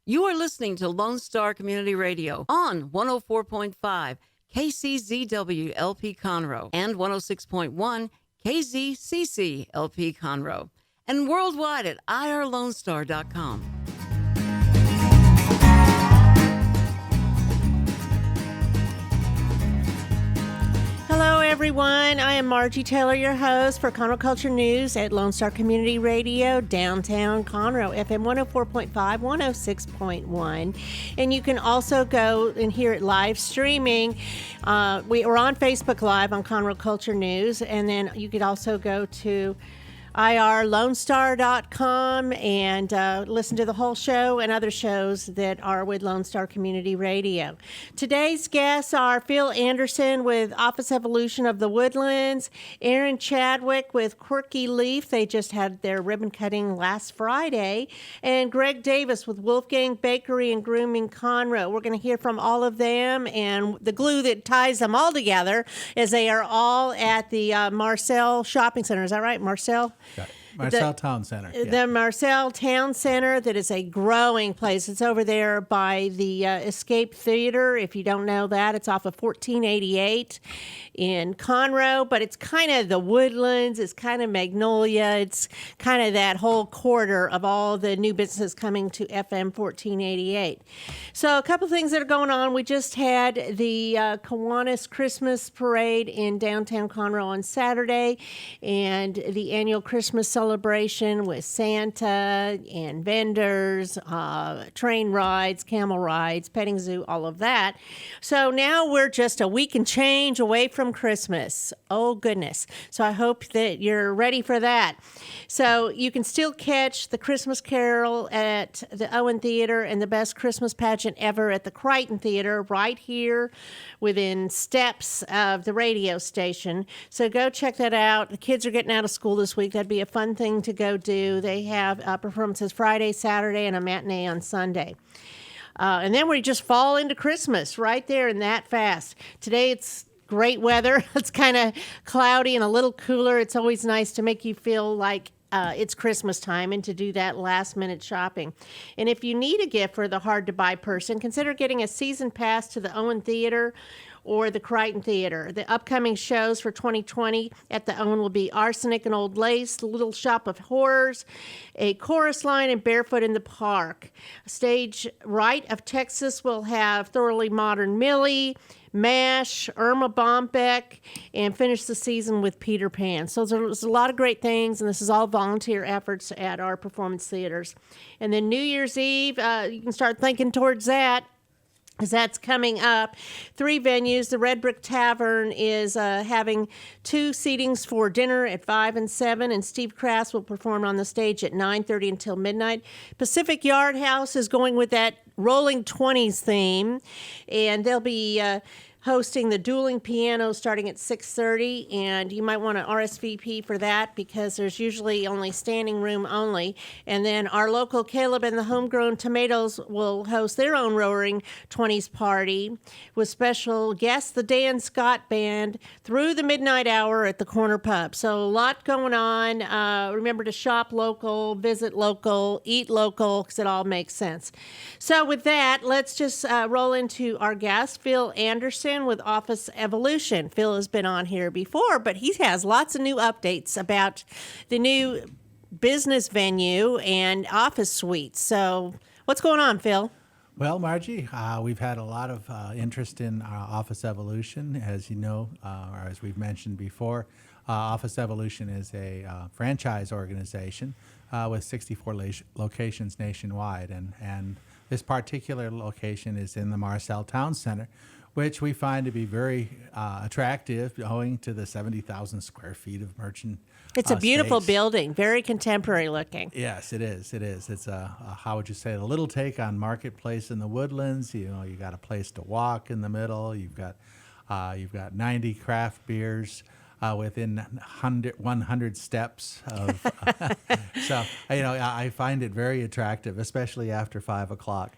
You are listening to Lone Star Community Radio on 104.5 KCZW LP Conroe and 106.1 KZCC LP Conroe, and worldwide at irlonestar.com. Hello, everyone. I am Margie Taylor, your host for Conroe Culture News at Lone Star Community Radio, downtown Conroe, FM 104.5, 106.1. And you can also go and hear it live streaming. We are on Facebook Live on Conroe Culture News, and then you could also go to irlonestar.com and listen to the whole show and other shows that are with Lone Star Community Radio. Today's guests are Phil Anderson with Office Evolution of the Woodlands, Aaron Chadwick with Quirky Leaf. They just had their ribbon cutting last Friday, and Greg Davis with Wolfgang Bakery and Grooming Conroe. We're going to hear from all of them, and the glue that ties them all together is they are all at the Marcel Shopping Center. Is that right, Marcel? Got it. Marcel Town Center. Yeah. The Marcel Town Center, that is a growing place. It's over there by the Escape Theater. If you don't know that, it's off of 1488 in Conroe, but it's kind of the Woodlands. It's kind of Magnolia. It's kind of that whole quarter of all the new businesses coming to FM 1488. So a couple things that are going on. We just had the Kiwanis Christmas Parade in downtown Conroe on Saturday, and the annual Christmas celebration with Santa and vendors, train rides, camel rides, petting zoo, all of that. So now we're just a week and change away from Christmas. Oh, goodness. So I hope that you're ready for that. So you can still catch the Christmas Carol at the Owen Theater and the best Christmas pageant ever at the Crichton Theater right here within steps of the radio station. So go check that out. The kids are getting out of school this week. That'd be a fun thing to go do. They have performances Friday, Saturday, and a matinee on Sunday. And then we just fall into Christmas right there and that fast. Today it's great weather. It's kind of cloudy and a little cooler. It's always nice to make you feel like it's Christmas time and to do that last minute shopping. And if you need a gift for the hard to buy person, consider getting a season pass to the Owen Theater or the Crichton Theater. The upcoming shows for 2020 at the Owen will be Arsenic and Old Lace, Little Shop of Horrors, A Chorus Line, and Barefoot in the Park. Stage right of Texas will have Thoroughly Modern Millie, MASH, Irma Bombeck, and finish the season with Peter Pan. So there's a lot of great things, and this is all volunteer efforts at our performance theaters. And then New Year's Eve, you can start thinking towards that, because that's coming up. 3 venues. The Red Brick Tavern is having 2 seatings for dinner at 5 and 7, and Steve Crass will perform on the stage at 9:30 until midnight. Pacific Yard House is going with that Rolling 20s theme, and they'll be hosting the dueling piano starting at 6:30, and you might want to RSVP for that because there's usually only standing room only. And then our local Caleb and the Homegrown Tomatoes will host their own Roaring 20s party with special guests, the Dan Scott Band, through the midnight hour at the Corner Pub. So a lot going on. Remember to shop local, visit local, eat local, because it all makes sense. So with that, let's just roll into our guest, Phil Anderson with Office Evolution. Phil has been on here before, but he has lots of new updates about the new business venue and office suites. So what's going on, Phil? Well, Margie, we've had a lot of interest in Office Evolution. As you know, or as we've mentioned before, Office Evolution is a franchise organization with 64 locations nationwide. And this particular location is in the Marcel Town Center, which we find to be very attractive, owing to the 70,000 square feet of merchant It's a beautiful space. building, very contemporary looking. Yes, it is. It is. It's a how would you say, a little take on Marketplace in the Woodlands. You know, you got a place to walk in the middle. You've got 90 craft beers within 100 steps of. So I find it very attractive, especially after 5 o'clock.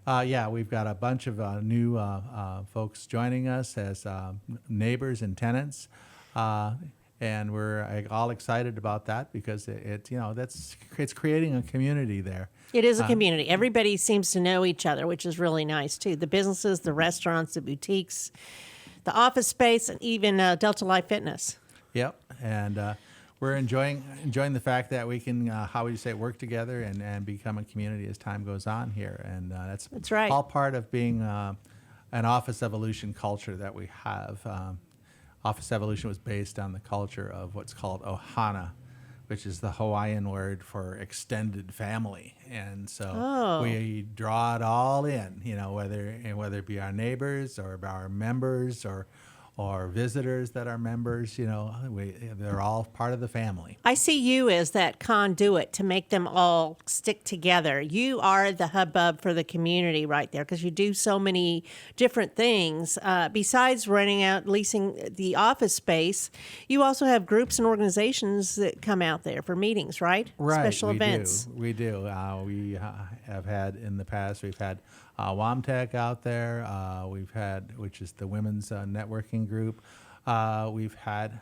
Yeah, we've got a bunch of new folks joining us as neighbors and tenants. and we're all excited about that because it's creating a community there. It is a community. Everybody seems to know each other, which is really nice too. The businesses, the restaurants, the boutiques, the office space, and even Delta Life Fitness. Yep, and we're enjoying the fact that we can, how would you say, work together and become a community as time goes on here, and that's right. all part of being an Office Evolution culture that we have. Office Evolution was based on the culture of what's called Ohana, which is the Hawaiian word for extended family, and so we draw it all in. Whether it be our neighbors or our members or visitors that are members, they're all part of the family. I see you as that conduit to make them all stick together. You are the hubbub for the community right there because you do so many different things. Besides renting out, leasing the office space, you also have groups and organizations that come out there for meetings, right? Right. Special events. We do. We have had in the past, we've had WAMTech out there. We've had, which is the women's networking group. We've had,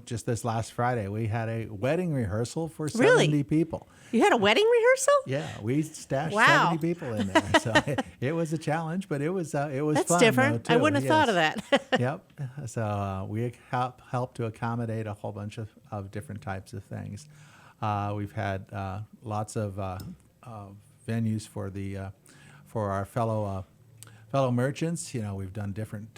just this last Friday, we had a wedding rehearsal for 70 people. You had a wedding rehearsal? Yeah, we stashed Wow. 70 people in there. So it was a challenge, but it was That's fun. different. Though, I too. wouldn't have thought of that. Yep. So we helped to accommodate a whole bunch of different types of things. We've had lots of venues for our fellow merchants. We've done different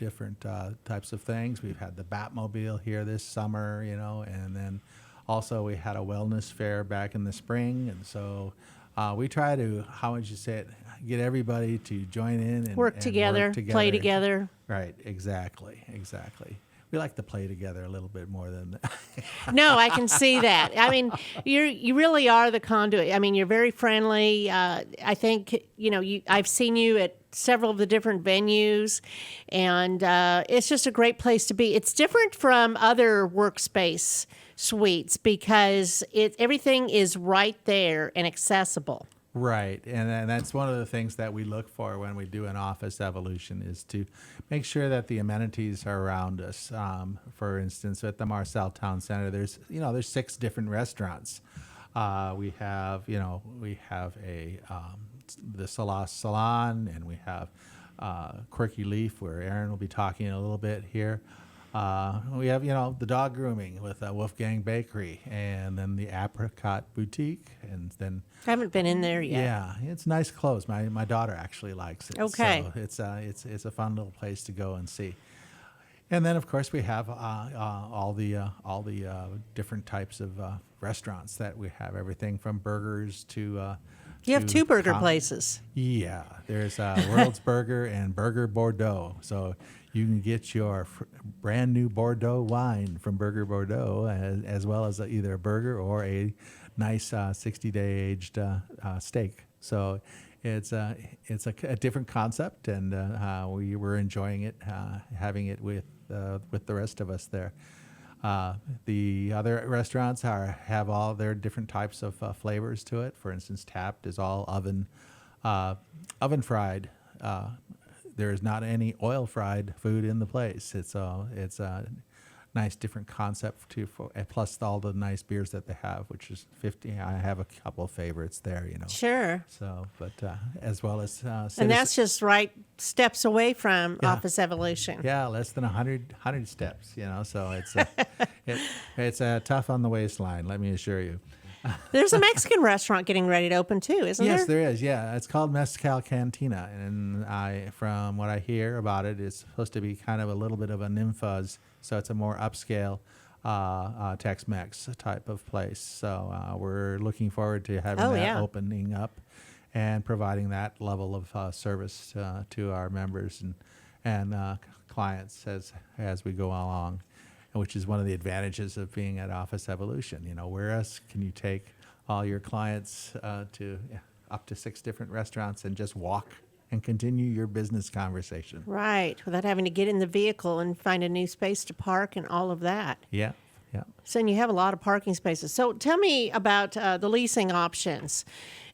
types of things. We've had the Batmobile here this summer, and then also we had a wellness fair back in the spring. And so we try to, how would you say it, get everybody to join in and Work together, play together. Right, exactly. We like to play together a little bit more than that. No, I can see that. I mean, you really are the conduit. I mean, you're very friendly. I think I've seen you at several of the different venues, and it's just a great place to be. It's different from other workspace suites because everything is right there and accessible. Right, and that's one of the things that we look for when we do an office evolution is to make sure that the amenities are around us. For instance, at the Marcel Town Center, there's 6 different restaurants. We have the Salas Salon, and we have Quirky Leaf, where Aaron will be talking a little bit here. We have, the dog grooming with Wolfgang Bakery, and then the Apricot Boutique, and then I haven't been in there yet. yeah, it's nice clothes. My daughter actually likes it. Okay. So it's a fun little place to go and see. And then of course we have all the different types of restaurants that we have. Everything from burgers to You have 2 burger places. Yeah, there's World's Burger and Burger Bordeaux. So you can get your brand new Bordeaux wine from Burger Bordeaux, as well as either a burger or a nice 60-day aged steak. So it's a different concept, and we were enjoying it, having it with the rest of us there. The other restaurants have all their different types of flavors to it. For instance, Tapped is all oven fried. There is not any oil fried food in the place. It's a nice different concept too. Plus all the nice beers that they have, which is 50. I have a couple of favorites there, Sure. So, but as well as And that's just right steps away from Office Evolution. yeah, less than 100 steps. So it's tough on the waistline. Let me assure you. There's a Mexican restaurant getting ready to open too, isn't there? Yes, there is. Yeah, it's called Mezcal Cantina, and from what I hear about it, it's supposed to be kind of a little bit of a nympha's, so it's a more upscale Tex-Mex type of place. So we're looking forward to having that opening up and providing that level of service to our members and clients as we go along. Which is one of the advantages of being at Office Evolution. Where else can you take all your clients to up to 6 different restaurants and just walk and continue your business conversation? Right, without having to get in the vehicle and find a new space to park and all of that. Yeah, Yeah. So and you have a lot of parking spaces. So tell me about the leasing options.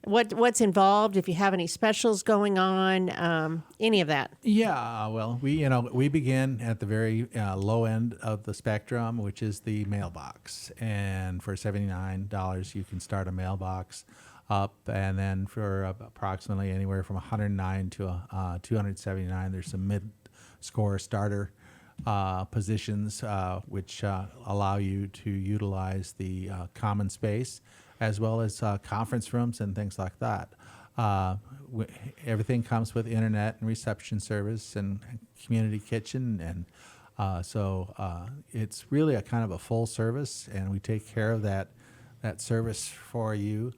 What's involved? If you have any specials going on, any of that? Yeah, well, we begin at the very low end of the spectrum, which is the mailbox, and for $79 you can start a mailbox up, and then for approximately anywhere from 109 to 279, there's some mid-score starter positions which allow you to utilize the common space as well as conference rooms and things like that. Everything comes with internet and reception service and community kitchen, and so it's really a kind of a full service, and we take care of that service for you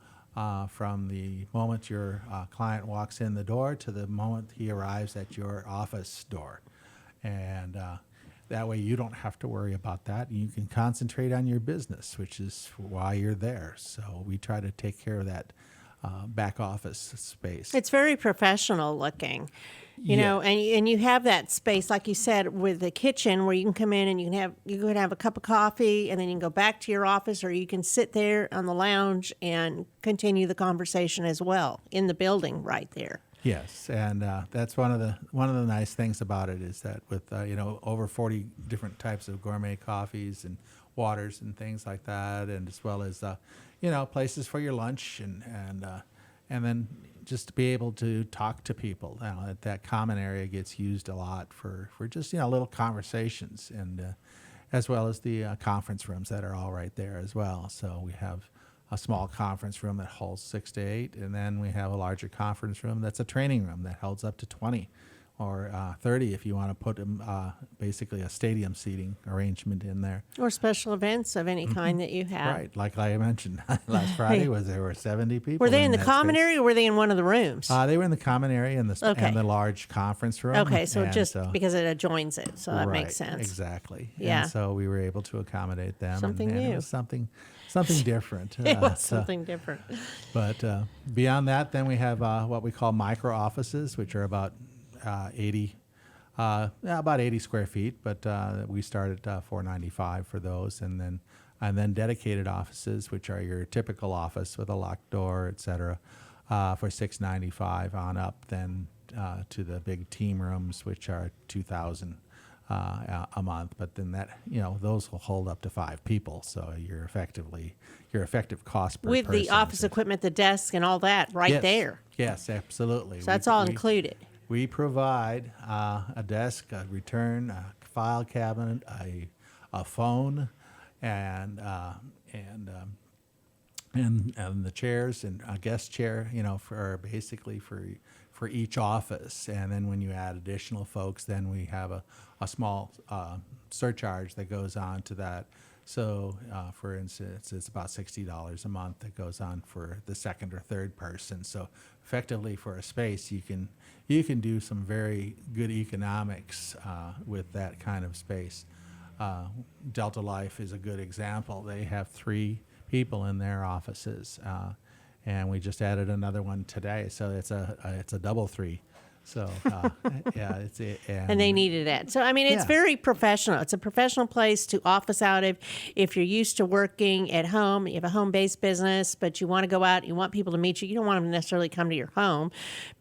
from the moment your client walks in the door to the moment he arrives at your office door, and that way you don't have to worry about that. You can concentrate on your business, which is why you're there. So we try to take care of that back office space. It's very professional looking, you know, and you have that space, like you said, with the kitchen where you can come in and you can have a cup of coffee, and then you can go back to your office, or you can sit there on the lounge and continue the conversation as well in the building right there. Yes, and that's one of the nice things about it is that with over 40 different types of gourmet coffees and waters and things like that, and as well as places for your lunch and then just to be able to talk to people. That common area gets used a lot for just little conversations, and as well as the conference rooms that are all right there as well. So we have a small conference room that holds 6 to 8, and then we have a larger conference room that's a training room that holds up to 20 or 30 if you want to put basically a stadium seating arrangement in there. Or special events of any kind that you have. Right, like I mentioned last Friday, there were 70 people. Were they in the that common space. area, or were they in one of the rooms? They were in the common area and the large conference room. Okay, so and just because it adjoins it, so that makes sense. Exactly. Yeah. And so we were able to accommodate them. Something and new. It was something different. It was something different. But beyond that, then we have what we call micro offices, which are about 80 square feet, but we start at $495 for those, and then dedicated offices, which are your typical office with a locked door, et cetera, for $695 on up, then to the big team rooms, which are $2,000 a month. But then those will hold up to 5 people, so your effective cost per With person the office equipment, the desk, and all that right there. Yes, absolutely. So that's all included. We provide a desk, a return, a file cabinet, a phone, and the chairs, and a guest chair, for basically for each office. And then when you add additional folks, then we have a small surcharge that goes on to that. So, for instance, it's about $60 a month that goes on for the second or third person. So, effectively, for a space, you can do some very good economics with that kind of space. Delta Life is a good example. They have 3 people in their offices, and we just added another one today. So it's a double 3. So and they needed it. So I mean, it's very professional. It's a professional place to office out of. If you're used to working at home, you have a home-based business, but you want to go out, you want people to meet you. You don't want them to necessarily come to your home,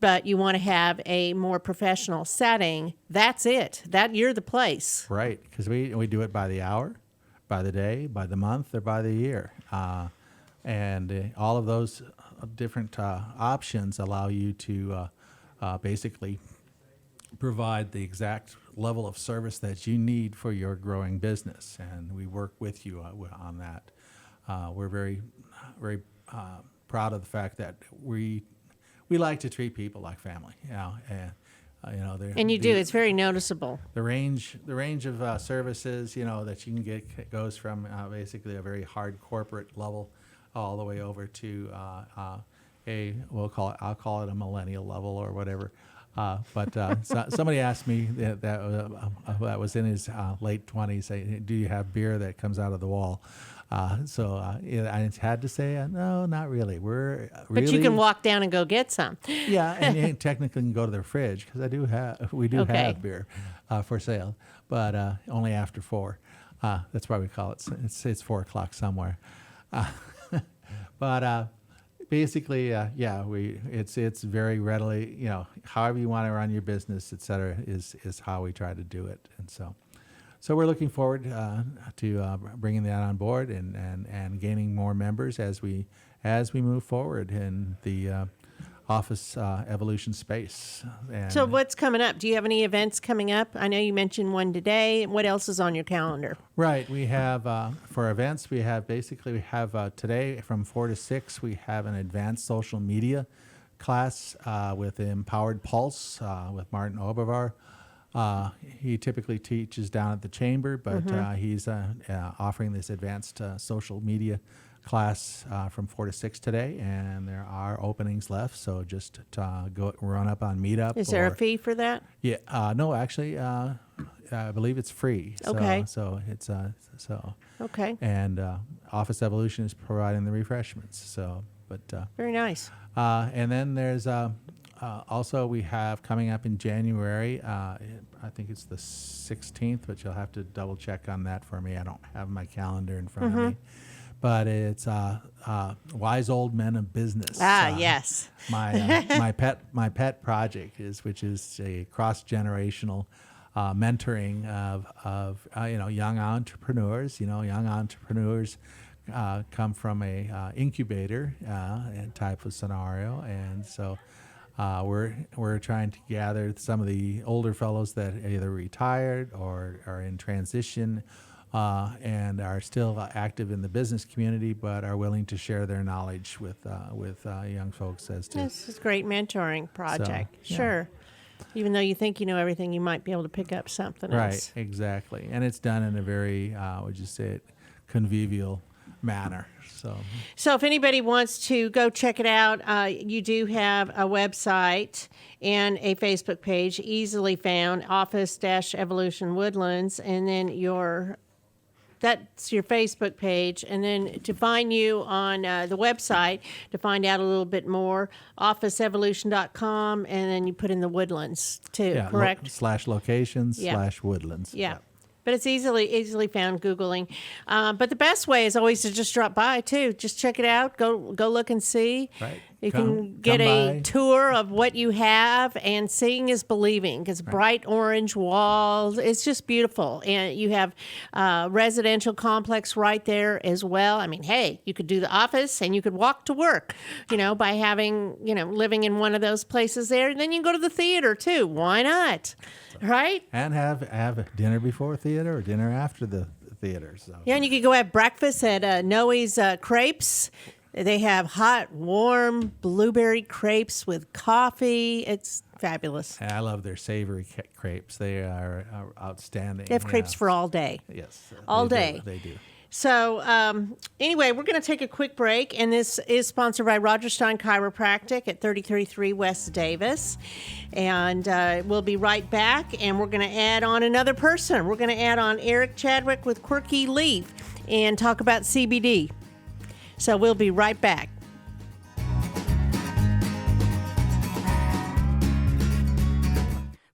but you want to have a more professional setting. That's it. That you're the place. Right, because we do it by the hour, by the day, by the month, or by the year, and all of those different options allow you to. Basically provide the exact level of service that you need for your growing business, and we work with you on that. We're very, very proud of the fact that we like to treat people like family. And you do. It's very noticeable. The range of services that you can get goes from basically a very hard corporate level all the way over to I'll call it a millennial level or whatever. Somebody asked me that was in his late 20s, do you have beer that comes out of the wall? I had to say, no, not really. But you can walk down and go get some. Yeah, and you technically can go to the fridge because we do have beer for sale, but only after 4. That's why we call it. It's 4 o'clock somewhere. But basically, it's very readily, however you want to run your business, et cetera, is how we try to do it. And so we're looking forward to bringing that on board and gaining more members as we move forward in the office evolution space. And So what's coming up? Do you have any events coming up? I know you mentioned one today. What else is on your calendar? Right. We have, for events, we have today from 4 to 6, we have an advanced social media class with Empowered Pulse with Martin Obervar. He typically teaches down at the chamber, but he's offering this advanced social media class from 4 to 6 today, and there are openings left, so just go run up on Meetup. Is there a fee for that? Yeah, no, actually, I believe it's free. Okay. So it's Okay. and Office Evolution is providing the refreshments. So, but Very nice. and then there's also we have coming up in January. I think it's the 16th, but you'll have to double check on that for me. I don't have my calendar in front of me. But it's Wise Old Men of Business. Yes. My pet project which is a cross-generational mentoring of young entrepreneurs. Young entrepreneurs come from a incubator type of scenario, and so we're trying to gather some of the older fellows that either retired or are in transition. And are still active in the business community, but are willing to share their knowledge with young folks as to. This is a great mentoring project. So, yeah. Sure. Even though you think you know everything, you might be able to pick up something Right, else. exactly, and it's done in a very, would you say it, convivial manner. So if anybody wants to go check it out, you do have a website and a Facebook page, easily found, Office-Evolution Woodlands, and then that's your Facebook page. And then to find you on the website, to find out a little bit more, officeevolution.com, and then you put in the Woodlands too, correct? /locations Yeah. /Woodlands. Yeah. But it's easily found Googling. But the best way is always to just drop by too. Just check it out. Go look and see. Right. You Come can get a by. tour of what you have, and seeing is believing, because bright orange walls. It's just beautiful. And you have residential complex right there as well. I mean, hey, you could do the office and you could walk to work, by having, living in one of those places there. And then you can go to the theater too. Why not? Right? And have dinner before theater or dinner after the theater. So. Yeah, and you could go have breakfast at Noe's Crepes. They have hot, warm blueberry crepes with coffee. It's fabulous. And I love their savory crepes. They are outstanding. They have crepes for all day. Yes. All they day. They do. So anyway, we're going to take a quick break, and this is sponsored by Roger Stein Chiropractic at 3033 West Davis. And we'll be right back, and we're going to add on another person. We're going to add on Eric Chadwick with Quirky Leaf and talk about CBD. So we'll be right back.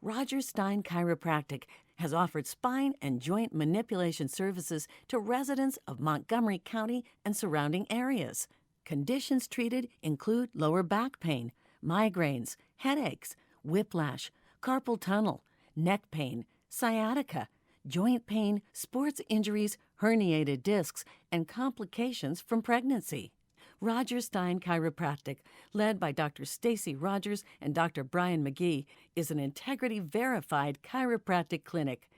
Roger Stein Chiropractic has offered spine and joint manipulation services to residents of Montgomery County and surrounding areas. Conditions treated include lower back pain, migraines, headaches, whiplash, carpal tunnel, neck pain, sciatica, joint pain, sports injuries, herniated discs, and complications from pregnancy. Roger Stein Chiropractic, led by Dr. Stacy Rogers and Dr. Brian McGee, is an integrity-verified chiropractic clinic.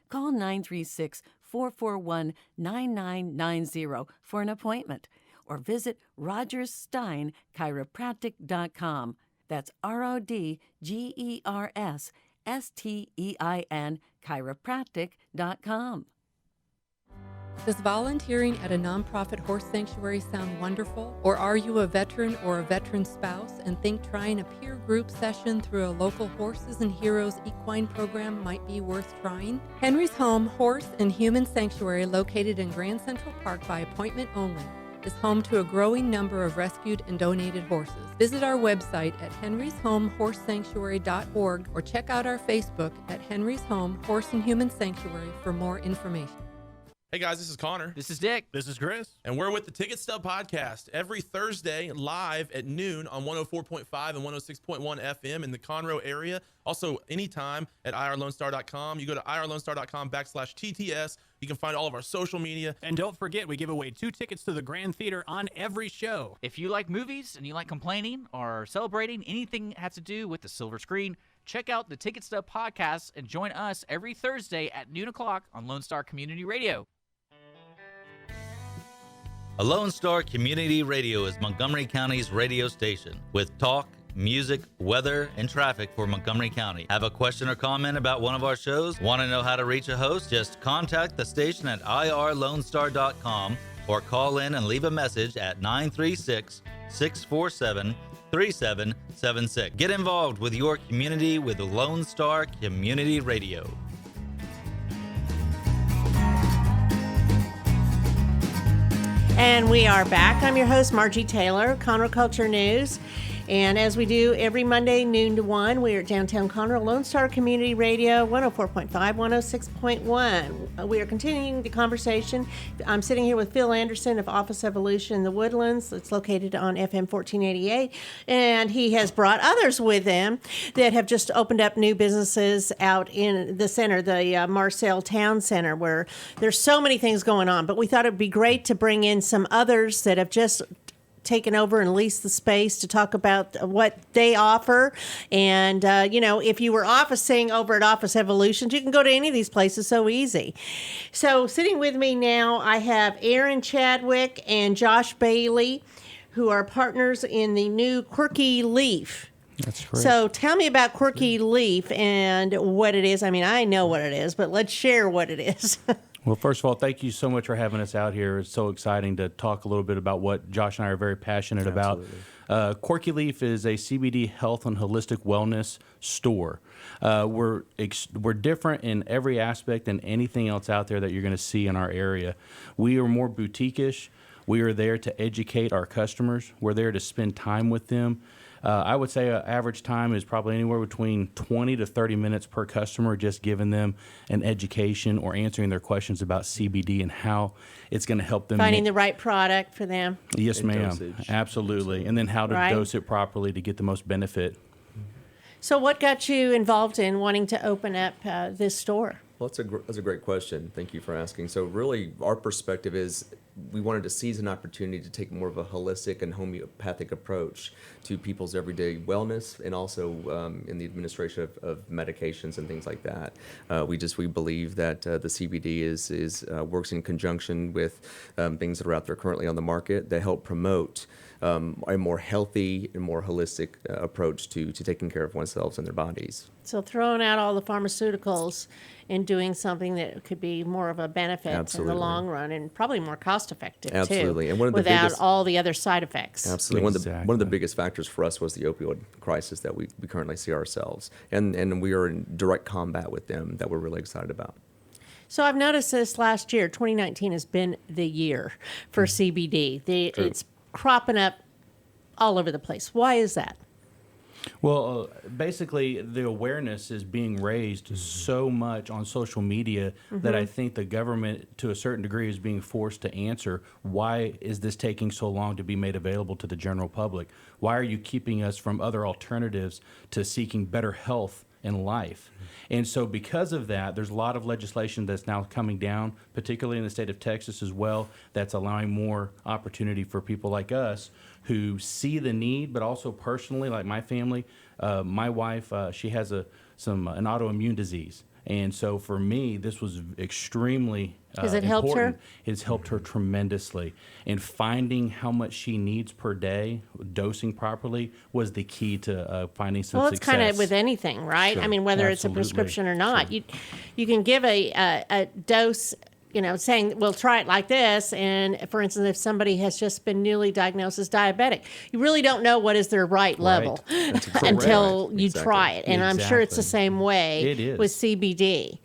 Call 936-441-9990 for an appointment, or visit rogerssteinchiropractic.com. That's RODGERSSTEIN chiropractic.com. Does volunteering at a nonprofit horse sanctuary sound wonderful? Or are you a veteran or a veteran spouse and think trying a peer group session through a local Horses and Heroes equine program might be worth trying? Henry's Home Horse and Human Sanctuary, located in Grand Central Park by appointment only, is home to a growing number of rescued and donated horses. Visit our website at henryshomehorsesanctuary.org or check out our Facebook at Henry's Home Horse and Human Sanctuary for more information. Hey guys, this is Connor. This is Dick. This is Chris. And we're with the Ticket Stub Podcast every Thursday live at noon on 104.5 and 106.1 FM in the Conroe area. Also, anytime at irlonestar.com. You go to irlonestar.com/TTS. You can find all of our social media. And don't forget, we give away 2 tickets to the Grand Theater on every show. If you like movies and you like complaining or celebrating anything that has to do with the silver screen, check out the Ticket Stub Podcast and join us every Thursday at noon o'clock on Lone Star Community Radio. A Lone Star Community Radio is Montgomery County's radio station with talk, music, weather, and traffic for Montgomery County. Have a question or comment about one of our shows? Want to know how to reach a host? Just contact the station at irlonestar.com or call in and leave a message at 936-647-3776. Get involved with your community with Lone Star Community Radio. And we are back. I'm your host, Margie Taylor, Conroe Culture News. And as we do every Monday, noon to 1, we are at downtown Conroe, Lone Star Community Radio, 104.5, 106.1. We are continuing the conversation. I'm sitting here with Phil Anderson of Office Evolution in the Woodlands. It's located on FM 1488. And he has brought others with him that have just opened up new businesses out in the center, the Marcel Town Center, where there's so many things going on. But we thought it would be great to bring in some others that have just taken over and leased the space to talk about what they offer. And, if you were officing over at Office Evolutions, you can go to any of these places so easy. So sitting with me now, I have Aaron Chadwick and Josh Bailey, who are partners in the new Quirky Leaf. That's correct. So tell me about Quirky Leaf and what it is. I mean, I know what it is, but let's share what it is. Well, first of all, thank you so much for having us out here. It's so exciting to talk a little bit about what Josh and I are very passionate about. Quirky Leaf is a CBD health and holistic wellness store. We're different in every aspect than anything else out there that you're going to see in our area. We are more boutique-ish. We are there to educate our customers. We're there to spend time with them. I would say an average time is probably anywhere between 20 to 30 minutes per customer, just giving them an education or answering their questions about CBD and how it's going to help them. Finding the right product for them. Yes, ma'am. Absolutely. And then how to dose it properly to get the most benefit. So what got you involved in wanting to open up this store? Well, that's a great question. Thank you for asking. So really, our perspective is we wanted to seize an opportunity to take more of a holistic and homeopathic approach to people's everyday wellness and also in the administration of medications and things like that. We believe that the CBD works in conjunction with things that are out there currently on the market that help promote a more healthy and more holistic approach to taking care of oneself and their bodies. So throwing out all the pharmaceuticals and doing something that could be more of a benefit in the long run and probably more cost effective Absolutely. too, And one of the without all the other side effects. Absolutely. One of the biggest factors for us was the opioid crisis that we currently see ourselves. And we are in direct combat with them that we're really excited about. So I've noticed this last year, 2019 has been the year for CBD. It's cropping up all over the place. Why is that? Well, basically, the awareness is being raised so much on social media that I think the government, to a certain degree, is being forced to answer, why is this taking so long to be made available to the general public? Why are you keeping us from other alternatives to seeking better health in life? And so because of that, there's a lot of legislation that's now coming down, particularly in the state of Texas as well, that's allowing more opportunity for people like us who see the need, but also personally, like my family, my wife, she has an autoimmune disease. And so for me, this was extremely Has it helped her? It's helped her tremendously. And finding how much she needs per day, dosing properly, was the key to finding some success. Well, it's kind of with anything, right? Sure. I mean, whether it's a prescription or not. Sure. You can give a dose, saying, well, try it like this. And for instance, if somebody has just been newly diagnosed as diabetic, you really don't know what is their right level until you try it. And I'm sure it's the same way with CBD.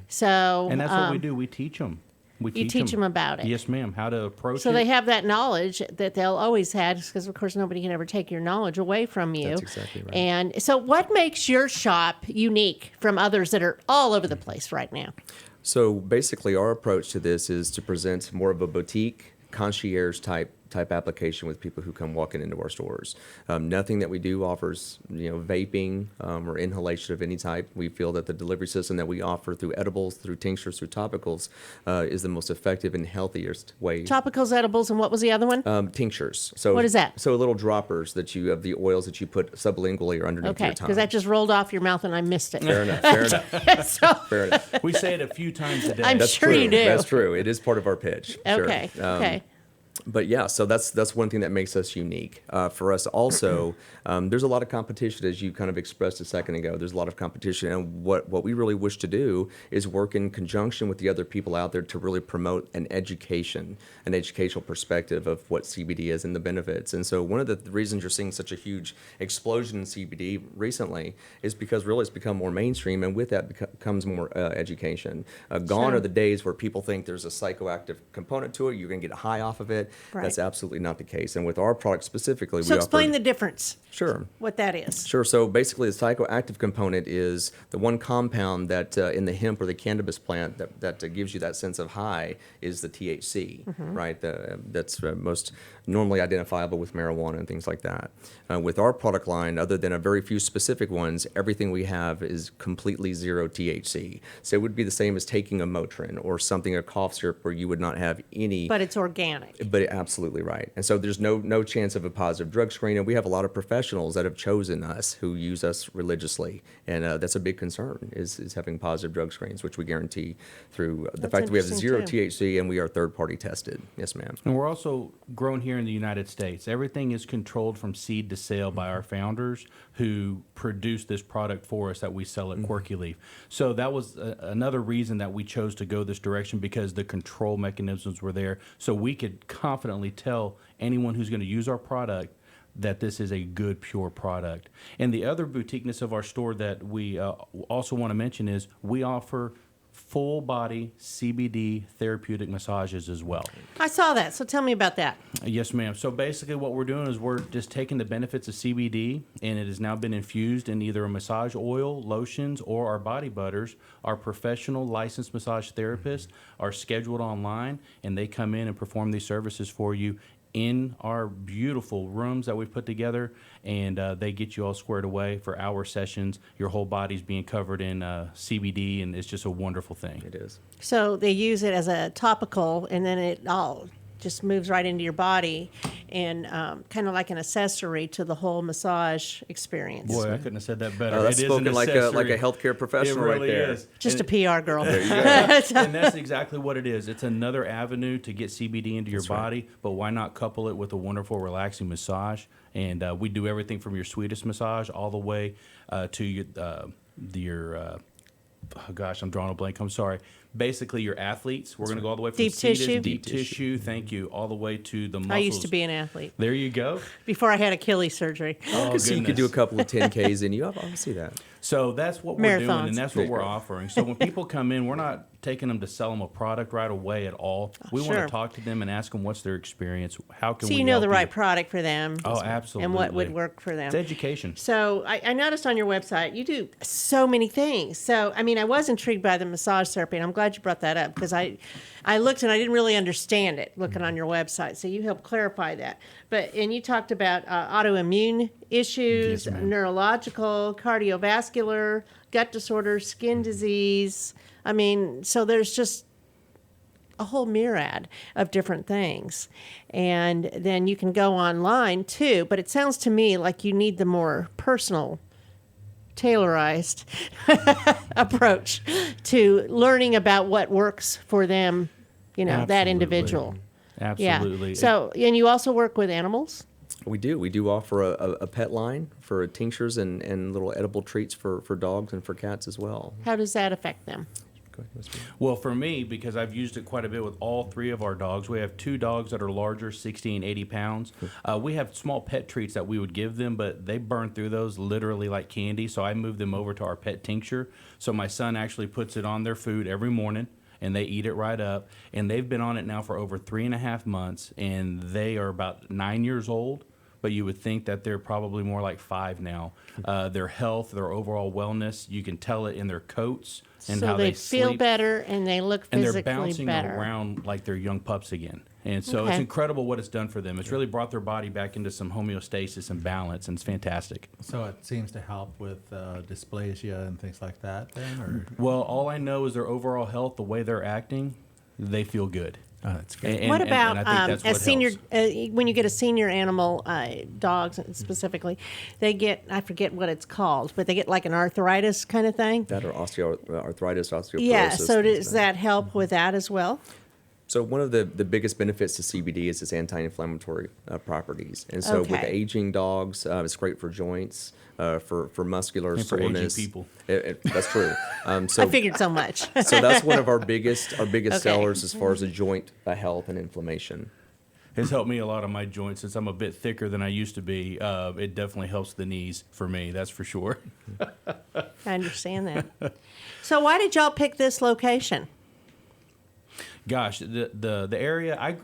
So, and that's what we do. We teach them. You teach them about it. Yes, ma'am. How to approach it. So they have that knowledge that they'll always have, because of course nobody can ever take your knowledge away from you. That's exactly right. And so what makes your shop unique from others that are all over the place right now? So basically, our approach to this is to present more of a boutique, concierge type application with people who come walking into our stores. Nothing that we do offers, vaping or inhalation of any type. We feel that the delivery system that we offer through edibles, through tinctures, through topicals is the most effective and healthiest way. Topicals, edibles, and what was the other one? Tinctures. So what is that? So little droppers that you have the oils that you put sublingually or underneath Okay, your tongue. because that just rolled off your mouth and I missed it. Fair enough. Fair enough. So, Fair enough. We say it a few times a day. I'm That's sure true. you do. That's true. It is part of our pitch. okay, Sure. okay. But yeah, so that's one thing that makes us unique. For us also, there's a lot of competition, as you kind of expressed a second ago. There's a lot of competition, and what we really wish to do is work in conjunction with the other people out there to really promote an educational perspective of what CBD is and the benefits. And so one of the reasons you're seeing such a huge explosion in CBD recently is because really it's become more mainstream, and with that comes more education. Gone are the days where people think there's a psychoactive component to it, you're going to get high off of it. Right. That's absolutely not the case. And with our product specifically, So we explain offer, the difference. Sure. What that is. Sure. So basically, the psychoactive component is the one compound that in the hemp or the cannabis plant that gives you that sense of high is the THC, right? That's most normally identifiable with marijuana and things like that. With our product line, other than a very few specific ones, everything we have is completely zero THC. So it would be the same as taking a Motrin or something, a cough syrup, where you would not have any. But it's organic. But absolutely right. And so there's no chance of a positive drug screen. And we have a lot of professionals that have chosen us who use us religiously. And that's a big concern is having positive drug screens, which we guarantee through the That's fact that we have interesting, zero too. THC and we are third party tested. Yes, ma'am. And we're also grown here in the United States. Everything is controlled from seed to sale by our founders who produce this product for us that we sell at Quirky Leaf. So that was another reason that we chose to go this direction, because the control mechanisms were there. So we could confidently tell anyone who's going to use our product that this is a good, pure product. And the other boutiqueness of our store that we also want to mention is we offer full body CBD therapeutic massages as well. I saw that. So tell me about that. Yes, ma'am. So basically what we're doing is we're just taking the benefits of CBD, and it has now been infused in either a massage oil, lotions, or our body butters. Our professional licensed massage therapists are scheduled online, and they come in and perform these services for you in our beautiful rooms that we've put together, and they get you all squared away for hour sessions. Your whole body's being covered in CBD, and it's just a wonderful thing. It is. So they use it as a topical, and then it all just moves right into your body, and kind of like an accessory to the whole massage experience. Boy, I couldn't have said that better. Oh, that's It is an spoken like accessory. a healthcare professional It really right there. is. Just And- a PR girl. There you go. And that's exactly what it is. It's another avenue to get CBD into your body, but why not couple it with a wonderful, relaxing massage? And we do everything from your sweetest massage all the way to your oh gosh, I'm drawing a blank. I'm sorry. Basically, your athletes. We're going to go all the way from Deep seated, tissue? deep tissue. Thank you. All the way to the muscles. I used to be an athlete There you go. before I had Achilles surgery. Oh, So you could do a goodness. couple of 10Ks and you obviously that. So that's what we're doing, Marathons. and that's what we're offering. So when people come in, we're not taking them to sell them a product right away at all. We want Sure. to talk to them and ask them what's their experience. How can So we you know help the right product for them. Oh, absolutely. And what would work for them. It's education. So I noticed on your website you do so many things. So I mean, I was intrigued by the massage therapy, and I'm glad you brought that up because I looked and I didn't really understand it looking on your website. So you helped clarify that. And you talked about autoimmune issues, Yes, ma'am. neurological, cardiovascular, gut disorders, skin disease. I mean, so there's just a whole myriad of different things. And then you can go online too, but it sounds to me like you need the more personal, tailorized approach to learning about what works for them, that Absolutely. individual. Absolutely. Yeah. So, and you also work with animals? We do. We do offer a pet line for tinctures and little edible treats for dogs and for cats as well. How does that affect them? Go ahead, Mr. Well, for me, because I've used it quite a bit with all three of our dogs, we have two dogs that are larger, 60 and 80 pounds. We have small pet treats that we would give them, but they burn through those literally like candy. So I moved them over to our pet tincture. So my son actually puts it on their food every morning, and they eat it right up. And they've been on it now for over 3.5 months, and they are about 9 years old. but you would think that they're probably more like 5 now. Their health, their overall wellness, you can tell it in their coats and so how they they feel sleep. better and they look And they're physically bouncing better. around like they're young pups again. And so it's Okay. incredible what it's done for them. It's really brought their body back into some homeostasis and balance, and it's fantastic. So it seems to help with dysplasia and things like that then? Or? Well, all I know is their overall health, the way they're acting, they feel good. Oh, that's great. And- What and about I think that's as what senior? helps. When you get a senior animal, dogs specifically, they get, I forget what it's called, but they get like an arthritis kind of thing. That or arthritis, osteoporosis. Yeah. So things does like that help with that as well? So one of the biggest benefits to CBD is its anti-inflammatory properties, and so with Okay. aging dogs, it's great for joints, for muscular And for aging soreness. people. That's true. So I figured so much. so that's one of our biggest Okay. sellers as far as the joint health and inflammation. It's helped me a lot on my joints since I'm a bit thicker than I used to be. It definitely helps the knees for me, that's for sure. I understand that. So why did y'all pick this location? Gosh, the area,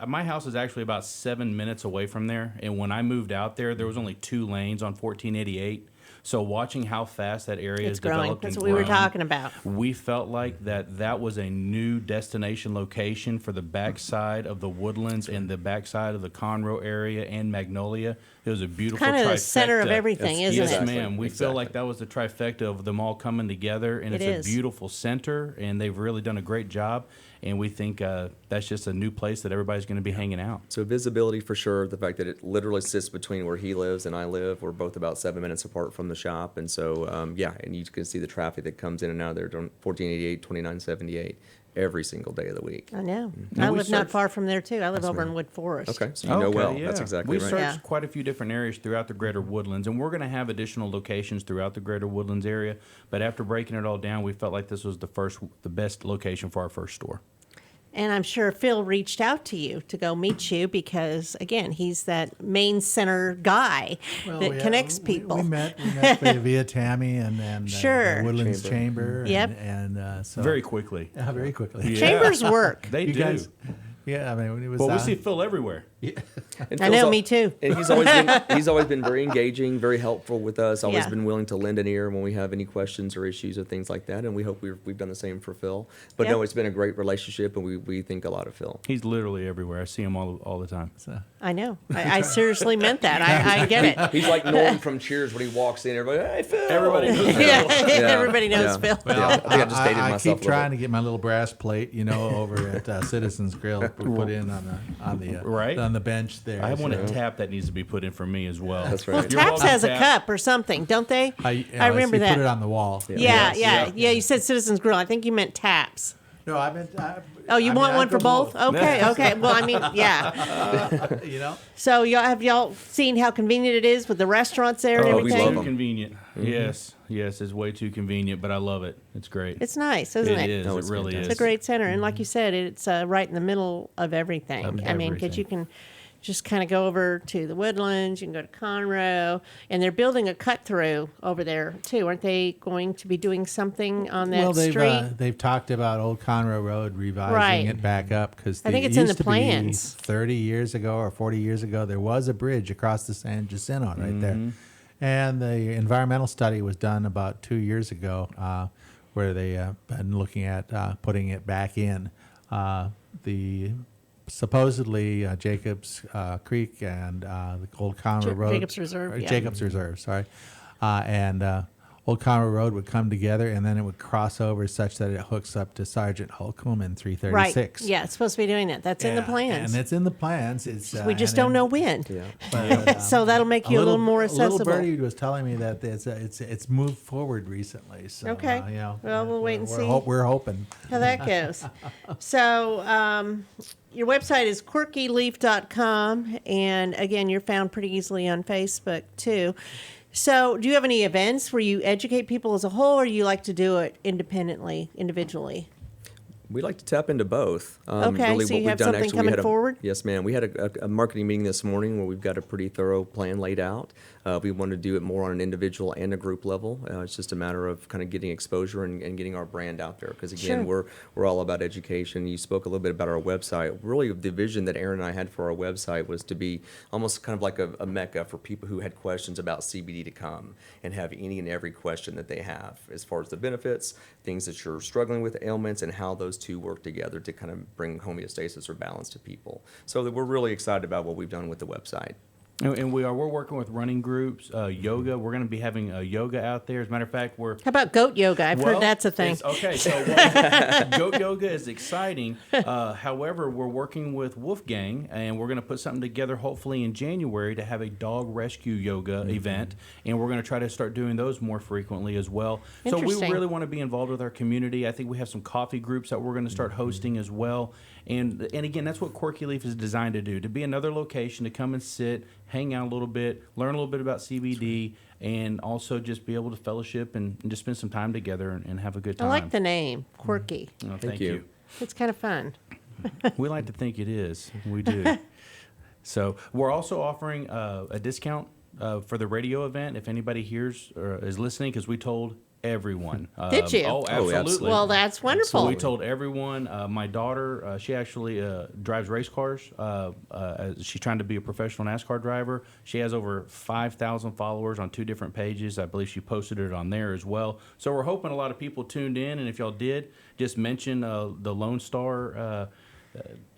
my house is actually about 7 minutes away from there. And when I moved out there, there was only 2 lanes on 1488. So watching how fast that area It's is growing. developed That's and what we were grown, talking about. we felt like that was a new destination location for the backside of the Woodlands and the backside of the Conroe area and Magnolia. It was a beautiful Kind of the trifecta. center of everything, isn't Yes, it? Exactly. ma'am. We feel like that was the trifecta of them all coming together, and It it's is. a beautiful center, and they've really done a great job. And we think that's just a new place that everybody's going to be hanging out. So visibility for sure. The fact that it literally sits between where he lives and I live. We're both about 7 minutes apart from the shop, and so and you can see the traffic that comes in and out of there on 1488, 2978 every single day of the week. I know. Now I we live not searched- far from there too. I live over in Wood Forest. Okay, so you know well. yeah. That's exactly we right. searched Yeah. quite a few different areas throughout the greater Woodlands, and we're going to have additional locations throughout the greater Woodlands area. But after breaking it all down, we felt like this was the best location for our first store. And I'm sure Phil reached out to you to go meet you because, again, he's that main center guy that connects people. We met via Tammy and Sure. the Woodlands Chamber. Yep. And so Very quickly. Yeah, very quickly. Yeah. Chambers work. They You do. guys, yeah, I mean, it was. Well, we see Phil everywhere. And I Phil's know, me too. And he's always been very engaging, very helpful with us. Always Yeah. been willing to lend an ear when we have any questions or issues or things like that. And we hope we've done the same for Phil. But no, Yep. it's been a great relationship, and we think a lot of Phil. He's literally everywhere. I see him all the time. I know. I seriously meant that. I get it. He's like Norm from Cheers when he walks in. Everybody, hey Phil. Everybody knows Phil. Yeah, Yeah. everybody knows Yeah. Phil. Well, Yeah, I think I just dated I myself keep a little trying bit. to get my little brass plate, over at Citizens Grill, put in Right. on the bench there. I have one so- at Tap that needs to be put in for me as well. That's Well, right. You're Taps welcome, has a Tap. cup or something, don't they? I remember you that. Put it on the wall. Yeah. You said Citizens Grill. I think you meant Taps. No, I meant. Oh, you want one for both? Okay, okay. Well, I mean, yeah. So have y'all seen how convenient it is with the restaurants there and Oh, we everything? love Too 'em. convenient. Yes, it's way too convenient, but I love it. It's great. It's nice, isn't it? It is. No, It it's really fantastic. It's a great center, and like you said, it's right in the middle of everything. Of I mean, because everything. you can just kind of go over to the Woodlands, you can go to Conroe, and they're building a cut through over there too. Aren't they going to be doing something on that Well, street? they've talked about Old Conroe Road revising Right. it back up because I think it's in the plans. 30 years ago or 40 years ago, there was a bridge across the San Jacinto right there, and the environmental study was done about 2 years ago, where they been looking at putting it back in. The supposedly Jacobs Creek and the Old Conroe Road, Jacobs Reserve, or yeah. Jacobs Reserve, sorry, and Old Conroe Road would come together, and then it would cross over such that it hooks up to Sergeant Holcomb in 336. Right. Yeah, it's supposed to be doing that. That's in the plans. and it's in the plans. It's we just and don't then- know when. Yeah. But, So that'll make you a little more A accessible. little birdie was telling me that it's moved forward recently. So, Okay. Well, we'll wait and see. We're hoping. How that goes. So, your website is quirkyleaf.com, and again, you're found pretty easily on Facebook too. So, do you have any events where you educate people as a whole, or you like to do it independently, individually? We like to tap into both. Okay, so you have something we coming had forward? Yes, ma'am. We had a marketing meeting this morning where we've got a pretty thorough plan laid out. We want to do it more on an individual and a group level. It's just a matter of kind of getting exposure and getting our brand out there. Because again, we're all about education. You spoke a little bit about our website. Really, the vision that Aaron and I had for our website was to be almost kind of like a mecca for people who had questions about CBD to come and have any and every question that they have as far as the benefits, things that you're struggling with, ailments, and how those two work together to kind of bring homeostasis or balance to people. So that we're really excited about what we've done with the website. And we're working with running groups, yoga. We're going to be having yoga out there. As a matter of fact, How about goat yoga? I've heard that's a thing. Okay, so goat yoga is exciting. However, we're working with Wolfgang, and we're going to put something together hopefully in January to have a dog rescue yoga event, and we're going to try to start doing those more frequently as well. So we really want to be involved with our community. I think we have some coffee groups that we're going to start hosting as well. And again, that's what Quirky Leaf is designed to do, to be another location to come and sit, hang out a little bit, learn a little bit about CBD, and also just be able to fellowship and just spend some time together and have a good time. I like the name, Quirky. Oh, thank you. It's kind of fun. We like to think it is. We do. So we're also offering a discount for the radio event if anybody hears or is listening, because we told everyone. Did you? Oh, absolutely. Well, that's wonderful. So we told everyone. My daughter, she actually drives race cars. She's trying to be a professional NASCAR driver. She has over 5,000 followers on 2 different pages. I believe she posted it on there as well. So we're hoping a lot of people tuned in, and if y'all did, just mention the Lone Star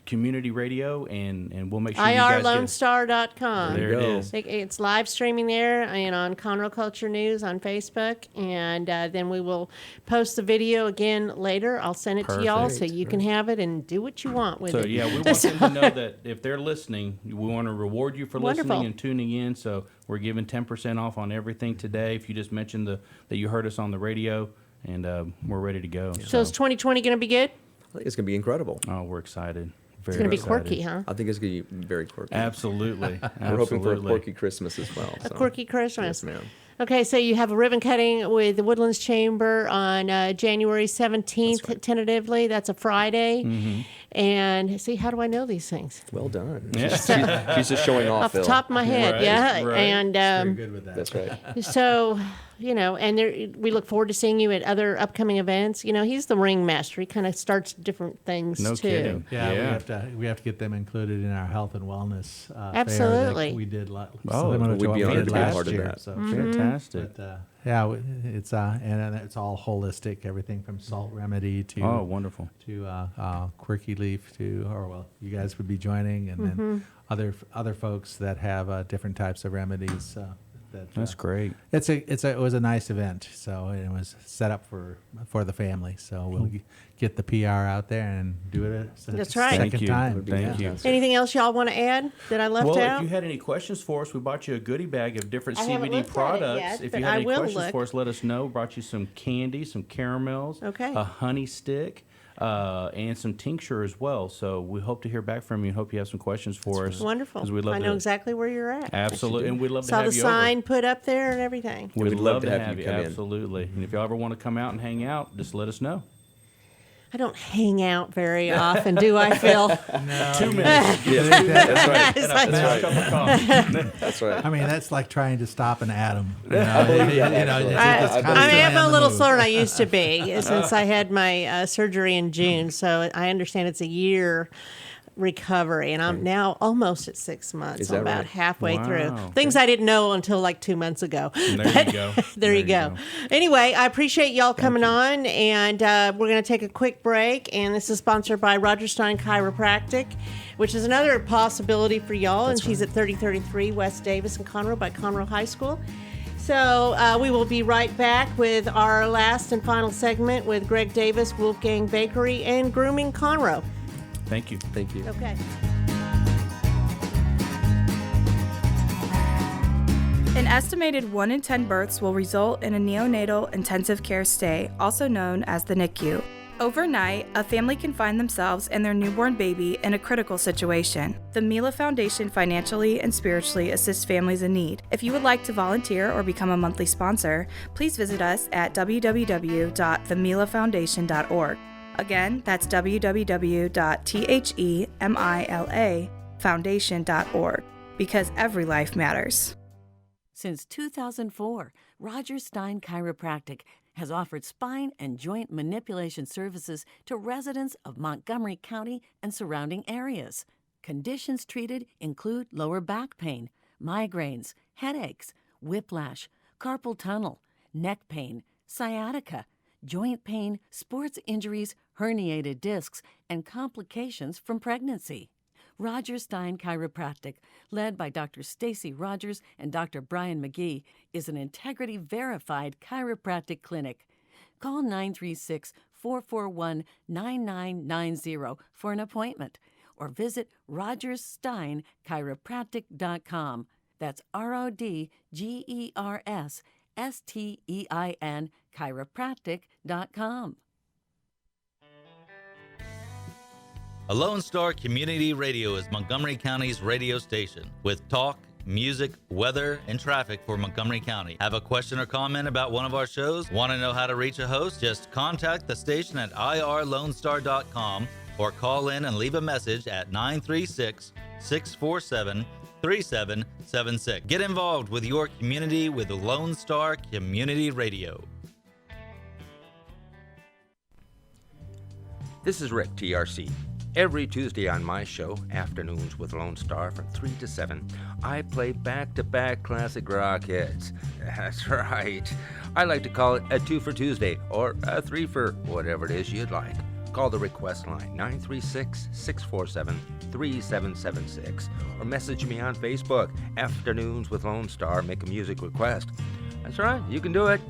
community radio, and we'll make sure you guys IRLoneStar.com. There it is. It's live streaming there and on Conroe Culture News on Facebook, and then we will post the video again later. I'll send it to y'all so you can have it and do what you want with it. So yeah, we want them to know that if they're listening, we want to reward you for listening and tuning in. So we're giving 10% off on everything today if you just mention that you heard us on the radio, and we're ready to go. So is 2020 going to be good? I think it's going to be incredible. Oh, we're excited. It's going to be quirky, huh? I think it's going to be very quirky. Absolutely. We're hoping for a quirky Christmas as well. A quirky Christmas. Yes, ma'am. Okay, so you have a ribbon cutting with the Woodlands Chamber on January 17th, tentatively. That's a Friday. Mm-hmm. And see, how do I know these things? Well done. Yeah. She's just showing off, Off the top of my head, Right, yeah. right. And Very good with that. That's right. so, and we look forward to seeing you at other upcoming events. He's the ringmaster. He kind of starts different things, No too. kidding. Yeah, we have to get them included in our health and wellness Absolutely. fair that we did Oh, similar to we'd what be we honored did to be a last part of year. that. So, Fantastic. but yeah, it's and it's all holistic. Everything from salt remedy to Oh, wonderful. to Quirky Leaf you guys would be joining, and then other folks that have different types of remedies. That's great. It was a nice event. So it was set up for the family. So we'll get the PR out there and do it That's right. second Thank you. time. Thank you. Anything else y'all want to add that I left Well, out? if you had any questions for us, we bought you a goodie bag of different I haven't CBD looked at it products. yet, If but you had I any will questions look. for us, let us know. Brought you some candy, some caramels, Okay. a honey stick, and some tincture as well. So we hope to hear back from you and hope you have some questions for us. Wonderful. 'Cause we'd love I know to- exactly where you're at. Absolutely, and we'd love to Saw have the you sign over. put up there and everything. We'd love to have you you. come in. Absolutely. And if y'all ever want to come out and hang out, just let us know. I don't hang out very often, do I, Phil? 2 minutes. That's right. It's like- That's cup of coffee. That's right. I mean, that's like trying to stop an atom. I believe that, actually. it's I constantly I am on a the little move. slower than I used to be since I had my surgery in June. So I understand it's a year recovery, and I'm now almost at 6 months. Is I'm that about right? halfway Wow. through. Things I didn't know until like 2 months ago. There you go. There you go. Anyway, I appreciate y'all coming on, and we're going to take a quick break. And this is sponsored by Roger Stein Chiropractic, which is another possibility for y'all. And she's at 3033 West Davis in Conroe by Conroe High School. So we will be right back with our last and final segment with Greg Davis, Wolfgang Bakery, and Grooming Conroe. Thank you. Thank you. Okay. An estimated 1 in 10 births will result in a neonatal intensive care stay, also known as the NICU. Overnight, a family can find themselves and their newborn baby in a critical situation. The Mila Foundation financially and spiritually assists families in need. If you would like to volunteer or become a monthly sponsor, please visit us at www.themilafoundation.org. Again, that's www.themilafoundation.org, because every life matters. Since 2004, Roger Stein Chiropractic has offered spine and joint manipulation services to residents of Montgomery County and surrounding areas. Conditions treated include lower back pain, migraines, headaches, whiplash, carpal tunnel, neck pain, sciatica, joint pain, sports injuries, herniated discs, and complications from pregnancy. Roger Stein Chiropractic, led by Dr. Stacy Rogers and Dr. Brian McGee, is an integrity-verified chiropractic clinic. Call 936-441-9990 for an appointment or visit rogerssteinchiropractic.com. That's RODGERSSTEIN chiropractic.com. A Lone Star Community Radio is Montgomery County's radio station with talk, music, weather, and traffic for Montgomery County. Have a question or comment about one of our shows? Want to know how to reach a host? Just contact the station at irlonestar.com or call in and leave a message at 936-647-3776. Get involved with your community with Lone Star Community Radio. This is Rick, TRC. Every Tuesday on my show, Afternoons with Lone Star from 3 to 7, I play back-to-back classic rock hits. That's right. I like to call it a 2 for Tuesday or a 3 for whatever it is you'd like. Call the request line 936-647-3776 or message me on Facebook, Afternoons with Lone Star, make a music request. That's right, you can do it.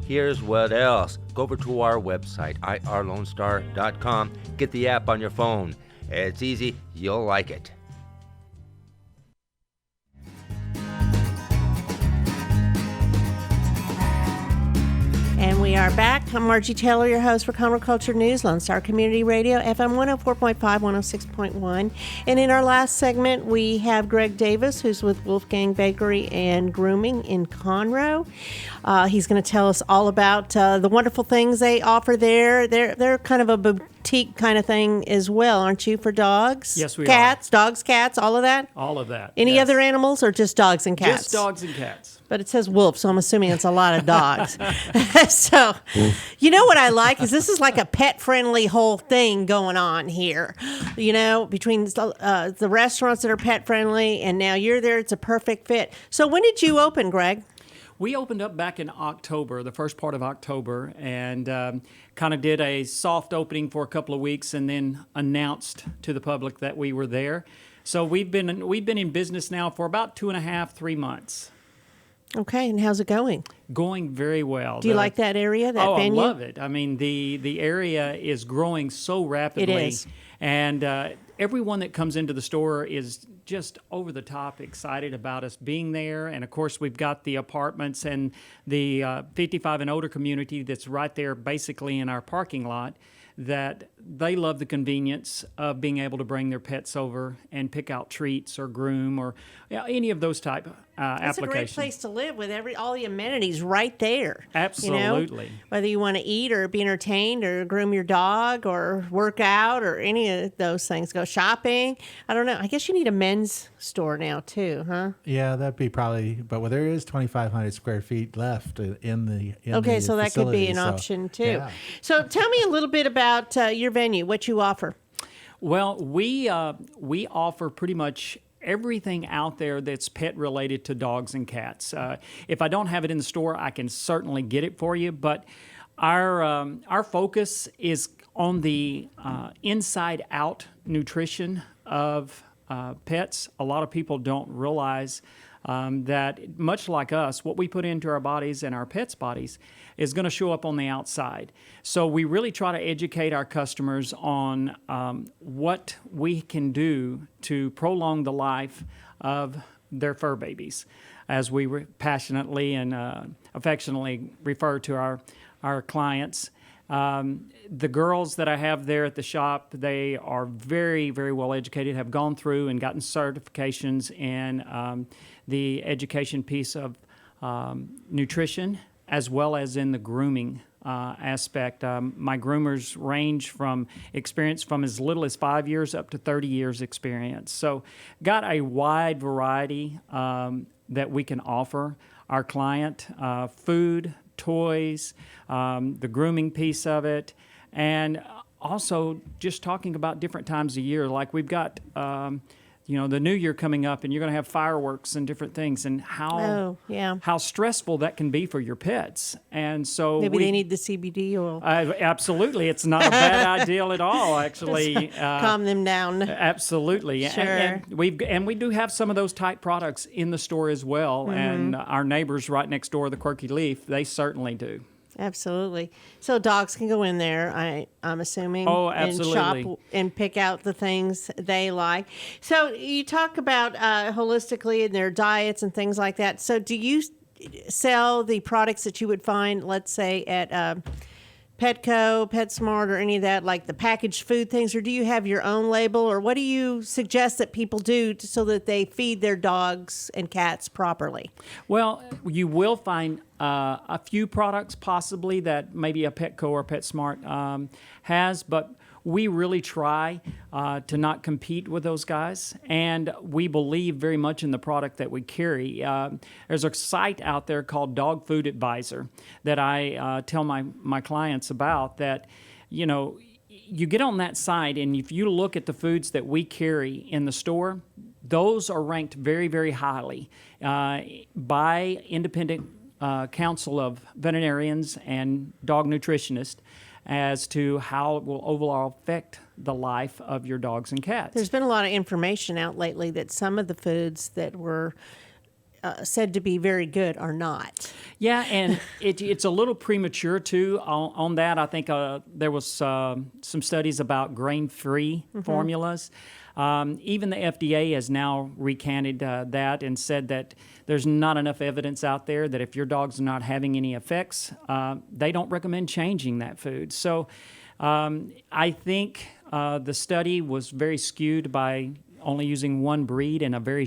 Here's what else. Go over to our website, irlonestar.com. Get the app on your phone. It's easy. You'll like it. And we are back. I'm Margie Taylor, your host for Conroe Culture News, Lone Star Community Radio, FM 104.5, 106.1. And in our last segment, we have Greg Davis, who's with Wolfgang Bakery and Grooming in Conroe. He's going to tell us all about the wonderful things they offer there. They're kind of a boutique kind of thing as well, aren't you, for dogs? Yes, we are. Cats, dogs, cats, all of that? All of that. Any yes. other animals or just dogs and cats? Just dogs and cats. But it says wolf, so I'm assuming it's a lot of dogs. So, you know what I like is this is like a pet-friendly whole thing going on here. You know, between the restaurants that are pet-friendly and now you're there, it's a perfect fit. So when did you open, Greg? We opened up back in October, the first part of October, and kind of did a soft opening for a couple of weeks and then announced to the public that we were there. So we've been in business now for about 2.5, 3 months. Okay, and how's it going? Going very well. Do you like that area, that venue? I love it. I mean, the area is growing so rapidly. It is. And everyone that comes into the store is just over the top excited about us being there. And, of course, we've got the apartments and the 55 and older community that's right there basically in our parking lot, that they love the convenience of being able to bring their pets over and pick out treats or groom or any of those type applications. It's a great place to live with all the amenities right there. Absolutely. You know? Whether you want to eat or be entertained or groom your dog or work out or any of those things, go shopping. I don't know. I guess you need a men's store now too, huh? Yeah, that'd be probably, but there is 2,500 square feet left in the okay, so that could be an option too. Yeah. So tell me a little bit about your venue, what you offer. Well, we offer pretty much everything out there that's pet related to dogs and cats. If I don't have it in the store, I can certainly get it for you. But our focus is on the inside out nutrition of pets. A lot of people don't realize that much like us, what we put into our bodies and our pets' bodies is going to show up on the outside. So we really try to educate our customers on what we can do to prolong the life of their fur babies, as we passionately and affectionately refer to our clients. The girls that I have there at the shop, they are very, very well educated, have gone through and gotten certifications in the education piece of nutrition, as well as in the grooming aspect. My groomers range from experience from as little as 5 years up to 30 years experience. So got a wide variety that we can offer our client: food, toys, the grooming piece of it, and also just talking about different times of year. Like we've got, the New Year coming up, and you're going to have fireworks and different things, and how stressful that can be for your pets. And so maybe they need the CBD oil. Absolutely, it's not a bad idea at all. Actually, calm them down. Absolutely, Sure. and we do have some of those type products in the store as well. Mm-hmm. And our neighbors right next door, the Quirky Leaf, they certainly do. Absolutely. So dogs can go in there, I'm assuming, and shop and pick out the things they like. So you talk about holistically in their diets and things like that. So do you sell the products that you would find, let's say, at Petco, PetSmart, or any of that, like the packaged food things, or do you have your own label, or what do you suggest that people do so that they feed their dogs and cats properly? Well, you will find a few products possibly that maybe a Petco or PetSmart has, but we really try to not compete with those guys, and we believe very much in the product that we carry. There's a site out there called Dog Food Advisor that I tell my clients about that, you get on that site, and if you look at the foods that we carry in the store, those are ranked very, very highly by independent council of veterinarians and dog nutritionists as to how it will overall affect the life of your dogs and cats. There's been a lot of information out lately that some of the foods that were said to be very good are not. Yeah, and it's a little premature, too, on that. I think there was some studies about grain-free formulas. Even the FDA has now recanted that and said that there's not enough evidence out there that if your dog's not having any effects, they don't recommend changing that food. So I think the study was very skewed by only using one breed and a very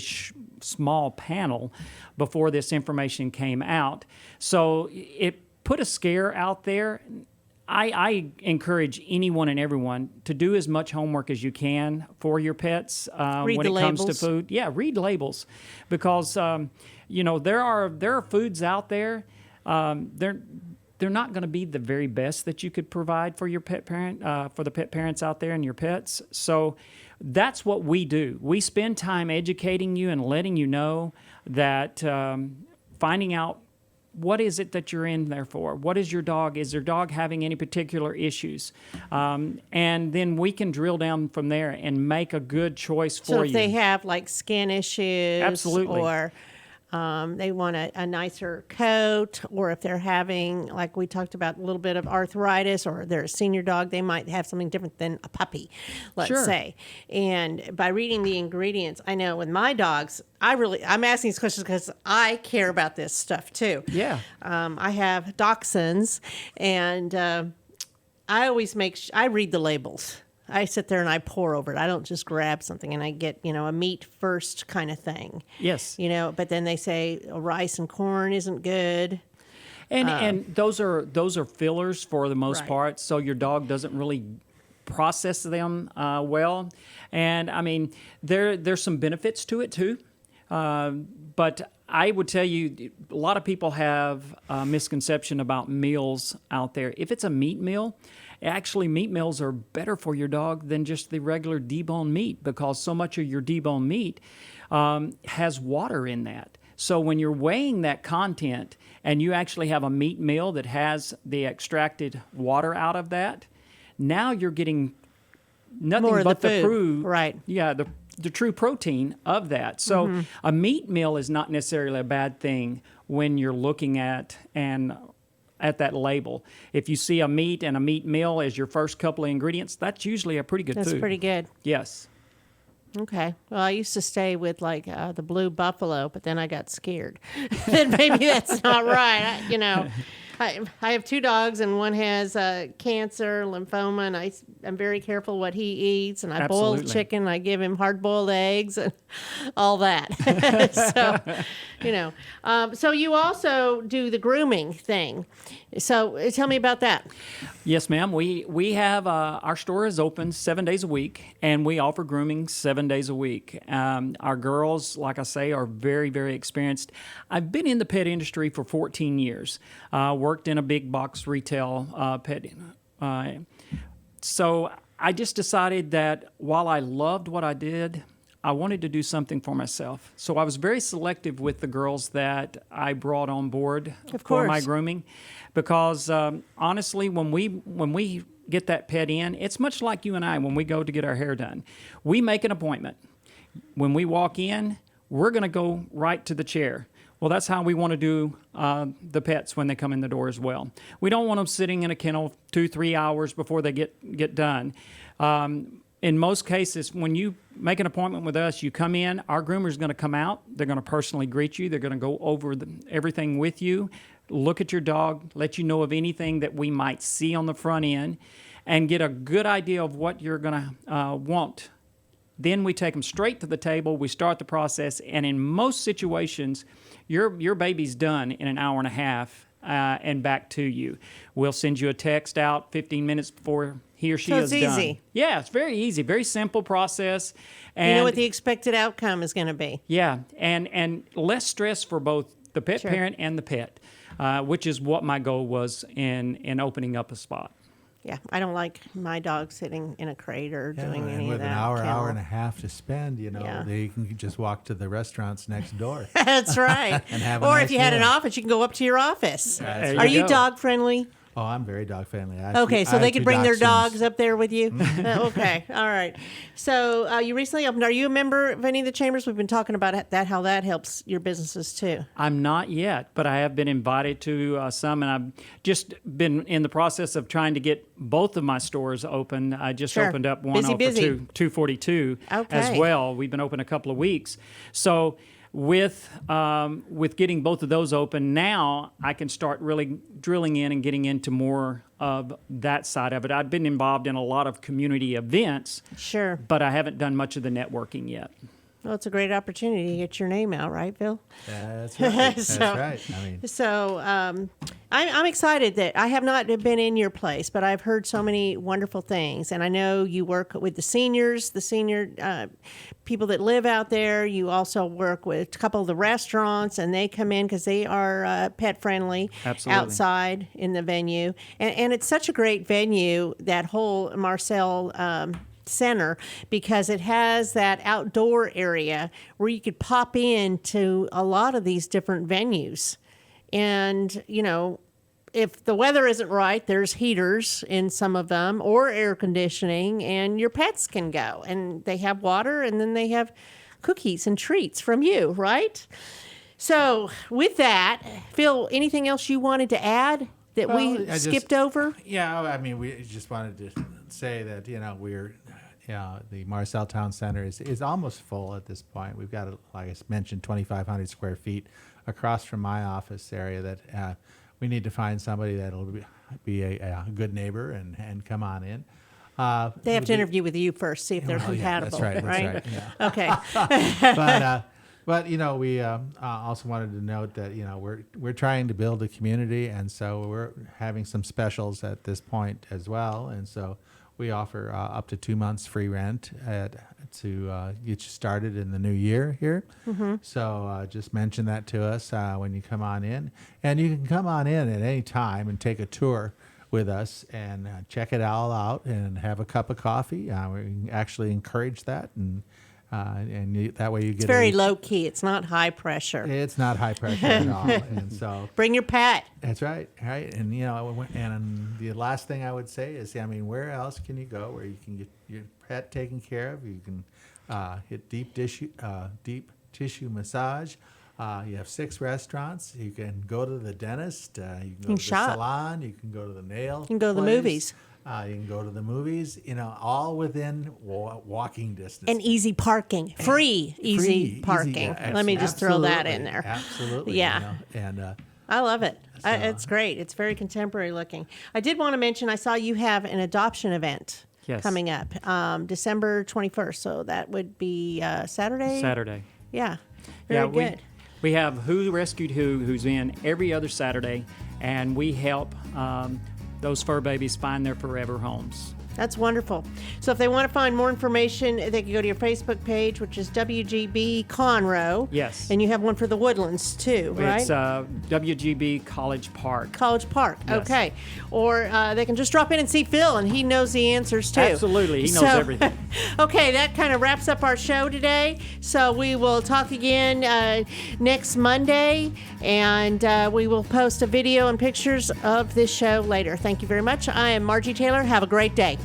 small panel before this information came out. So it put a scare out there. I encourage anyone and everyone to do as much homework as you can for your pets when it comes to food. Yeah, read labels, because there are foods out there. They're not going to be the very best that you could provide for your pet parent, for the pet parents out there and your pets. So that's what we do. We spend time educating you and letting you know that finding out what is it that you're in there for? What is your dog? Is your dog having any particular issues? And then we can drill down from there and make a good choice for you. So if they have like skin issues, absolutely, or they want a nicer coat, or if they're having, like we talked about, a little bit of arthritis, or they're a senior dog, they might have something different than a puppy, let's say. And by reading the ingredients, I know with my dogs, I'm asking these questions because I care about this stuff too. Yeah. I have dachshunds, and I always I read the labels. I sit there and I pour over it. I don't just grab something and I get, a meat first kind of thing. Yes. But then they say rice and corn isn't good. And those are fillers for the most part, so your dog doesn't really process them well. And I mean, there's some benefits to it too. But I would tell you, a lot of people have a misconception about meals out there. If it's a meat meal, actually, meat meals are better for your dog than just the regular deboned meat, because so much of your deboned meat has water in that. So when you're weighing that content and you actually have a meat meal that has the extracted water out of that, now you're getting nothing more but the true, right? Yeah, the true protein of that. So a meat meal is not necessarily a bad thing when you're looking at that label. If you see a meat and a meat meal as your first couple of ingredients, that's usually a pretty good food. That's pretty good. Yes. Okay. Well, I used to stay with like the blue buffalo, but then I got scared. Then maybe that's not right. I have two dogs, and one has cancer, lymphoma, and I'm very careful what he eats. And I boil chicken, I give him hard-boiled eggs, and all that. So, so you also do the grooming thing. So tell me about that. Yes, ma'am. We have our store is open 7 days a week, and we offer grooming 7 days a week. Our girls, like I say, are very, very experienced. I've been in the pet industry for 14 years. Worked in a big box retail pet. So I just decided that while I loved what I did, I wanted to do something for myself. So I was very selective with the girls that I brought on board for my grooming, because honestly, when we get that pet in, it's much like you and I when we go to get our hair done. We make an appointment. When we walk in, we're going to go right to the chair. Well, that's how we want to do the pets when they come in the door as well. We don't want them sitting in a kennel 2-3 hours before they get done. In most cases, when you make an appointment with us, you come in, our groomer is going to come out. They're going to personally greet you. They're going to go over everything with you, look at your dog, let you know of anything that we might see on the front end, and get a good idea of what you're going to want. Then we take them straight to the table. We start the process, and in most situations, your baby's done in an hour and a half and back to you. We'll send you a text out 15 minutes before he or she is done. So it's easy. Yeah, it's very easy, very simple process. And you know what the expected outcome is going to be. Yeah, and less stress for both the pet parent and the pet, which is what my goal was in opening up a spot. Yeah, I don't like my dog sitting in a crate or doing any of that. With an hour and a half to spend, you can just walk to the restaurants next door. That's right. And have or a nice if you had meal. an office, you can go up to your office. Right. Are you dog friendly? Oh, I'm very dog friendly. Okay, so they could bring their dogs up there with you? Okay, all right. So you recently opened. Are you a member of any of the chambers? We've been talking about that, how that helps your businesses too. I'm not yet, but I have been invited to some, and I've just been in the process of trying to get both of my stores open. I just opened up one for 242 as well. We've been open a couple of weeks. So with getting both of those open, now I can start really drilling in and getting into more of that side of it. I've been involved in a lot of community events, but I haven't done much of the networking yet. Well, it's a great opportunity to get your name out, right, Phil? That's right. That's right. I'm excited that I have not been in your place, but I've heard so many wonderful things. And I know you work with the seniors, the senior people that live out there. You also work with a couple of the restaurants, and they come in because they are pet friendly outside in the venue. And it's such a great venue, that whole Marcel Center, because it has that outdoor area where you could pop into a lot of these different venues. And, if the weather isn't right, there's heaters in some of them or air conditioning, and your pets can go. And they have water, and then they have cookies and treats from you, right? So with that, Phil, anything else you wanted to add that we skipped over? Yeah, I mean, we just wanted to say that, the Marcel Town Center is almost full at this point. We've got, like I mentioned, 2,500 square feet across from my office area that we need to find somebody that'll be a good neighbor and come on in. They have to interview with you first, see if they're compatible. That's right. Yeah. Okay. But we also wanted to note that we're trying to build a community, and so we're having some specials at this point as well, and so we offer up to 2 months free rent to get you started in the new year here. Mm-hmm. So just mention that to us when you come on in. And you can come on in at any time and take a tour with us and check it all out and have a cup of coffee. We actually encourage that, and that way you get. It's very low key. It's not high pressure. It's not high pressure at all. And so bring your pet. That's right. Right. And and the last thing I would say is, where else can you go where you can get your pet taken care of? You can hit deep tissue massage. You have 6 restaurants. You can go to the dentist. You can go to the salon. You can go to the nail. You can go to the movies. You can go to the movies, all within walking distance. And easy parking. Free easy parking. Let me just throw that in there. Absolutely. Yeah. And I love it. It's great. It's very contemporary looking. I did want to mention, I saw you have an adoption event coming up December 21st. So that would be Saturday? Saturday. Yeah. Very good. We have Who Rescued Who, who's in every other Saturday, and we help those fur babies find their forever homes. That's wonderful. So if they want to find more information, they can go to your Facebook page, which is WGB Conroe. Yes. And you have one for the Woodlands too, right? It's WGB College Park. College Park. Yes. Okay. Or they can just drop in and see Phil, and he knows the answers too. Absolutely. He knows everything. Okay, that kind of wraps up our show today. So we will talk again next Monday, and we will post a video and pictures of this show later. Thank you very much. I am Margie Taylor. Have a great day.